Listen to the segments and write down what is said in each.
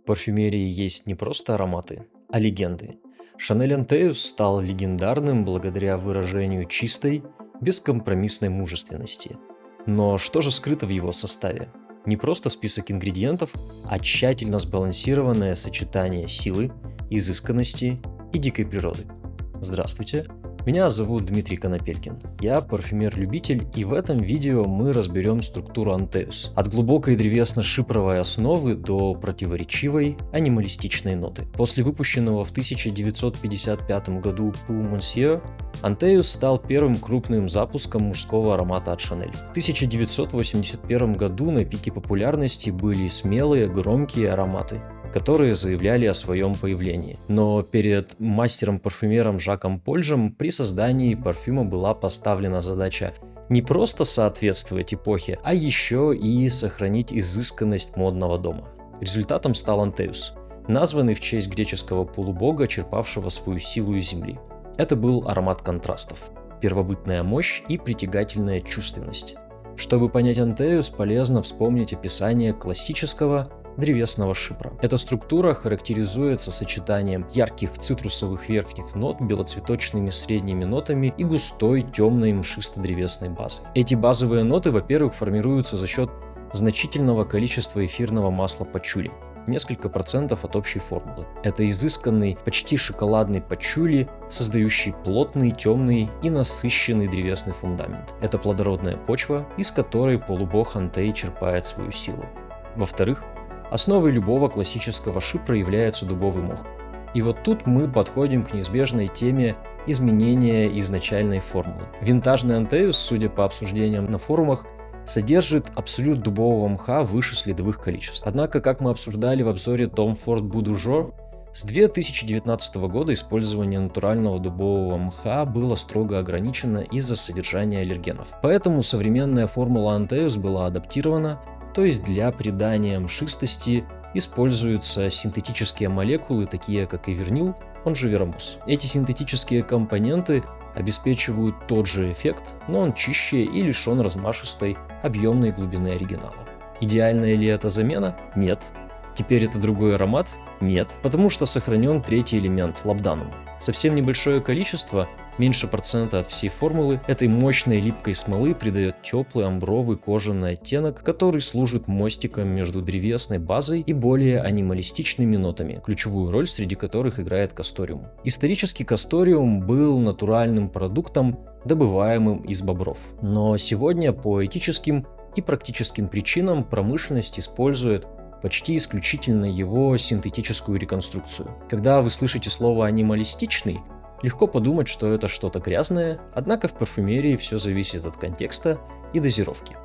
парфюмерии есть не просто ароматы, а легенды. Шанель Антеус стал легендарным благодаря выражению чистой, бескомпромиссной мужественности. Но что же скрыто в его составе? Не просто список ингредиентов, а тщательно сбалансированное сочетание силы, изысканности и дикой природы. Здравствуйте, меня зовут Дмитрий Конопелькин. Я парфюмер-любитель, и в этом видео мы разберем структуру Антеус. От глубокой древесно-шипровой основы до противоречивой анималистичной ноты. После выпущенного в 1955 году Pour Monsieur, Антеус стал первым крупным запуском мужского аромата от Шанель. В 1981 году на пике популярности были смелые, громкие ароматы, которые заявляли о своем появлении. Но перед мастером-парфюмером Жаком Польжем при создании парфюма была поставлена задача не просто соответствовать эпохе, а еще и сохранить изысканность модного дома. Результатом стал Антеус, названный в честь греческого полубога, черпавшего свою силу из земли. Это был аромат контрастов, первобытная мощь и притягательная чувственность. Чтобы понять Антеус, полезно вспомнить описание классического древесного шипра. Эта структура характеризуется сочетанием ярких цитрусовых верхних нот, белоцветочными средними нотами и густой темной мшисто-древесной базой. Эти базовые ноты, во-первых, формируются за счет значительного количества эфирного масла пачули, несколько процентов от общей формулы. Это изысканный, почти шоколадный пачули, создающий плотный, темный и насыщенный древесный фундамент. Это плодородная почва, из которой полубог Антей черпает свою силу. Во-вторых, основой любого классического шипра является дубовый мох. И вот тут мы подходим к неизбежной теме изменения изначальной формулы. Винтажный Антеус, судя по обсуждениям на форумах, содержит абсолют дубового мха выше следовых количеств. Однако, как мы обсуждали в обзоре Tom Ford Bois d'Argent, с 2019 года использование натурального дубового мха было строго ограничено из-за содержания аллергенов. Поэтому современная формула Антеус была адаптирована, то есть для придания мшистости используются синтетические молекулы, такие как ивернил, он же веромус. Эти синтетические компоненты обеспечивают тот же эффект, но он чище и лишен размашистой объемной глубины оригинала. Идеальная ли это замена? Нет. Теперь это другой аромат? Нет. Потому что сохранен третий элемент – лабданум. Совсем небольшое количество, меньше процента от всей формулы, этой мощной липкой смолы придает теплый амбровый кожаный оттенок, который служит мостиком между древесной базой и более анималистичными нотами, ключевую роль среди которых играет касториум. Исторически касториум был натуральным продуктом, добываемым из бобров. Но сегодня по этическим и практическим причинам промышленность использует почти исключительно его синтетическую реконструкцию. Когда вы слышите слово «анималистичный», легко подумать, что это что-то грязное, однако в парфюмерии все зависит от контекста и дозировки.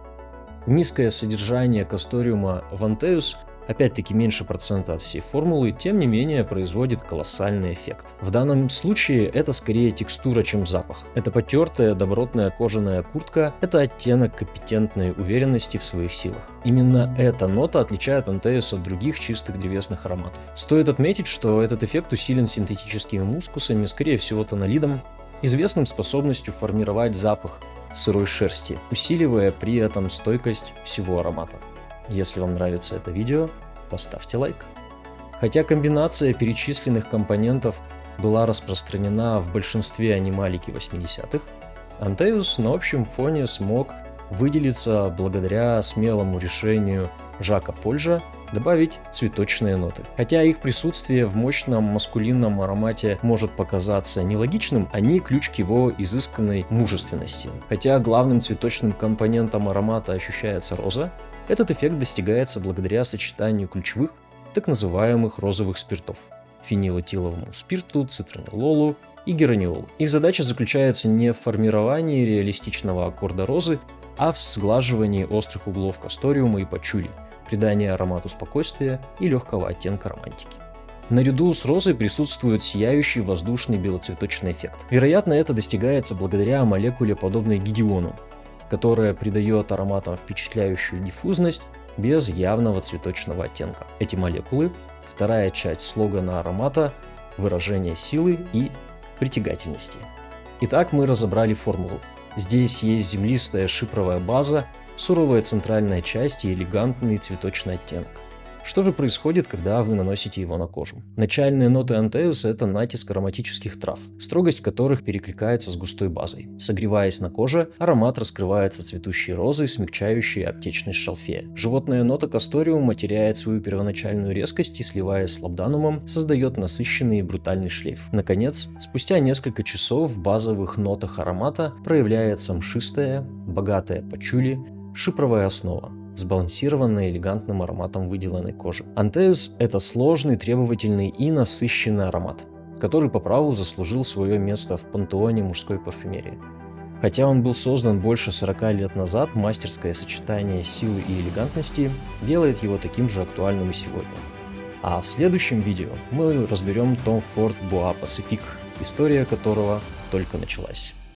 Низкое содержание касториума в Антеус, опять-таки меньше процента от всей формулы, тем не менее производит колоссальный эффект. В данном случае это скорее текстура, чем запах. Это потертая добротная кожаная куртка, это оттенок компетентной уверенности в своих силах. Именно эта нота отличает Антеус от других чистых древесных ароматов. Стоит отметить, что этот эффект усилен синтетическими мускусами, скорее всего тонолидом, известным способностью формировать запах сырой шерсти, усиливая при этом стойкость всего аромата. Если вам нравится это видео, поставьте лайк. Хотя комбинация перечисленных компонентов была распространена в большинстве анималики 80-х, Антеус на общем фоне смог выделиться благодаря смелому решению Жака Польжа добавить цветочные ноты. Хотя их присутствие в мощном маскулинном аромате может показаться нелогичным, они ключ к его изысканной мужественности. Хотя главным цветочным компонентом аромата ощущается роза, этот эффект достигается благодаря сочетанию ключевых, так называемых розовых спиртов – фенилэтиловому спирту, цитронеллолу и гераниолу. Их задача заключается не в формировании реалистичного аккорда розы, а в сглаживании острых углов касториума и пачули, придании аромату спокойствия и легкого оттенка романтики. Наряду с розой присутствует сияющий воздушный белоцветочный эффект. Вероятно, это достигается благодаря молекуле, подобной гидиону, которая придает ароматам впечатляющую диффузность без явного цветочного оттенка. Эти молекулы – вторая часть слогана аромата, выражение силы и притягательности. Итак, мы разобрали формулу. Здесь есть землистая шипровая база, суровая центральная часть и элегантный цветочный оттенок. Что же происходит, когда вы наносите его на кожу? Начальные ноты Антеуса – это натиск ароматических трав, строгость которых перекликается с густой базой. Согреваясь на коже, аромат раскрывается цветущей розой, смягчающей аптечность шалфея. Животная нота Castoreum теряет свою первоначальную резкость и, сливаясь с лабданумом, создает насыщенный и брутальный шлейф. Наконец, спустя несколько часов в базовых нотах аромата проявляется мшистая, богатая пачули, шипровая основа, сбалансированная элегантным ароматом выделанной кожи. Антеус – это сложный, требовательный и насыщенный аромат, который по праву заслужил свое место в пантеоне мужской парфюмерии. Хотя он был создан больше 40 лет назад, мастерское сочетание силы и элегантности делает его таким же актуальным и сегодня. А в следующем видео мы разберем Tom Ford Bois Pacific, история которого только началась.